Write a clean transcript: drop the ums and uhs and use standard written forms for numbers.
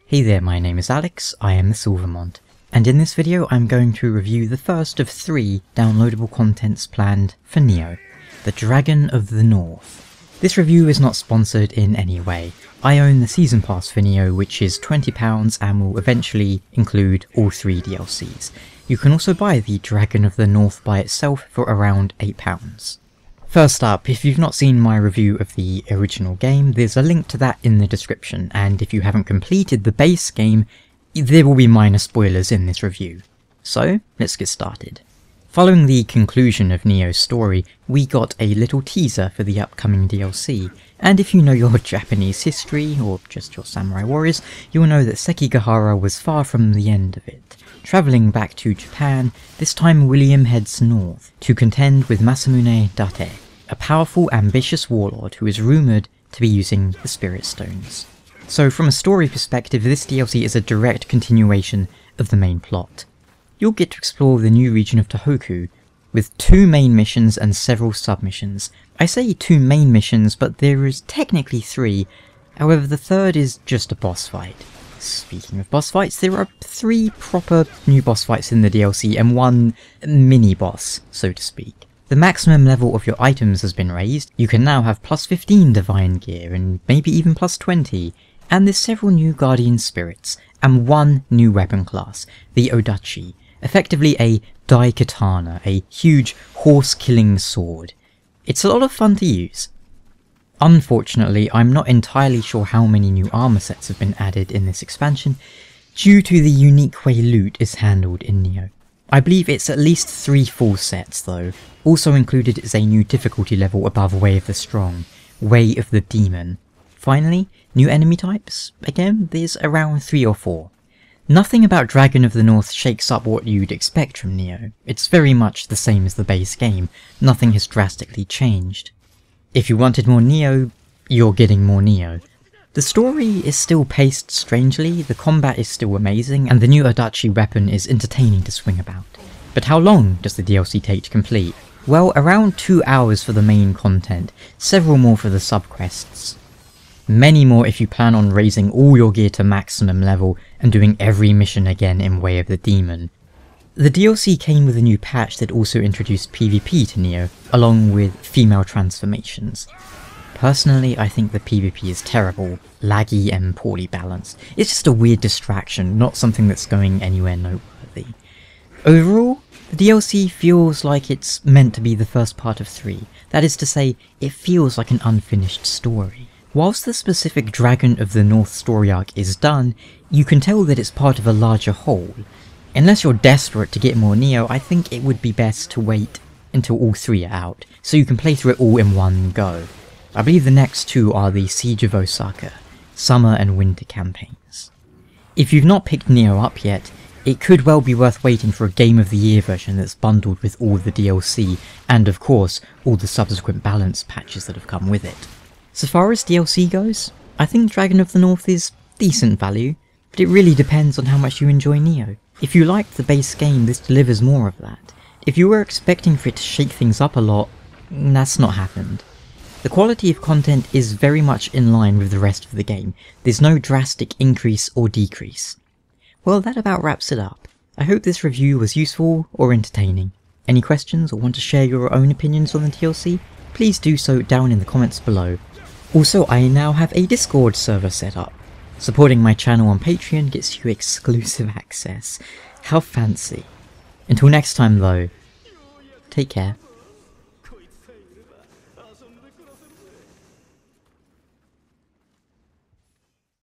Hey there, my name is Alex, I am the Silvermont, and in this video I'm going to review the first of 3 downloadable contents planned for Nioh, the Dragon of the North. This review is not sponsored in any way. I own the Season Pass for Nioh, which is £20 and will eventually include all 3 DLCs. You can also buy the Dragon of the North by itself for around £8. First up, if you've not seen my review of the original game, there's a link to that in the description, and if you haven't completed the base game, there will be minor spoilers in this review. So, let's get started. Following the conclusion of Nioh's story, we got a little teaser for the upcoming DLC, and if you know your Japanese history, or just your Samurai Warriors, you'll know that Sekigahara was far from the end of it. Travelling back to Japan, this time William heads north to contend with Masamune Date, a powerful, ambitious warlord who is rumoured to be using the Spirit Stones. So from a story perspective, this DLC is a direct continuation of the main plot. You'll get to explore the new region of Tohoku, with 2 main missions and several sub-missions. I say 2 main missions, but there is technically 3, however the third is just a boss fight. Speaking of boss fights, there are 3 proper new boss fights in the DLC and 1 mini-boss, so to speak. The maximum level of your items has been raised, you can now have plus 15 divine gear and maybe even plus 20, and there's several new guardian spirits, and 1 new weapon class, the Odachi, effectively a Daikatana, a huge horse-killing sword. It's a lot of fun to use. Unfortunately, I'm not entirely sure how many new armor sets have been added in this expansion, due to the unique way loot is handled in Nioh. I believe it's at least 3 full sets though. Also included is a new difficulty level above Way of the Strong, Way of the Demon. Finally, new enemy types. Again, there's around 3 or 4. Nothing about Dragon of the North shakes up what you'd expect from Nioh. It's very much the same as the base game, nothing has drastically changed. If you wanted more Nioh, you're getting more Nioh. The story is still paced strangely, the combat is still amazing, and the new Odachi weapon is entertaining to swing about. But how long does the DLC take to complete? Well, around 2 hours for the main content, several more for the sub-quests. Many more if you plan on raising all your gear to maximum level and doing every mission again in Way of the Demon. The DLC came with a new patch that also introduced PvP to Nioh, along with female transformations. Personally, I think the PvP is terrible, laggy and poorly balanced. It's just a weird distraction, not something that's going anywhere noteworthy. Overall, the DLC feels like it's meant to be the first part of 3. That is to say, it feels like an unfinished story. Whilst the specific Dragon of the North story arc is done, you can tell that it's part of a larger whole. Unless you're desperate to get more Nioh, I think it would be best to wait until all 3 are out, so you can play through it all in one go. I believe the next 2 are the Siege of Osaka, Summer and Winter campaigns. If you've not picked Nioh up yet, it could well be worth waiting for a Game of the Year version that's bundled with all the DLC, and of course, all the subsequent balance patches that have come with it. So far as DLC goes, I think Dragon of the North is decent value, but it really depends on how much you enjoy Nioh. If you liked the base game, this delivers more of that. If you were expecting for it to shake things up a lot, that's not happened. The quality of content is very much in line with the rest of the game. There's no drastic increase or decrease. Well, that about wraps it up. I hope this review was useful or entertaining. Any questions or want to share your own opinions on the DLC? Please do so down in the comments below. Also, I now have a Discord server set up. Supporting my channel on Patreon gets you exclusive access. How fancy. Until next time though, take care.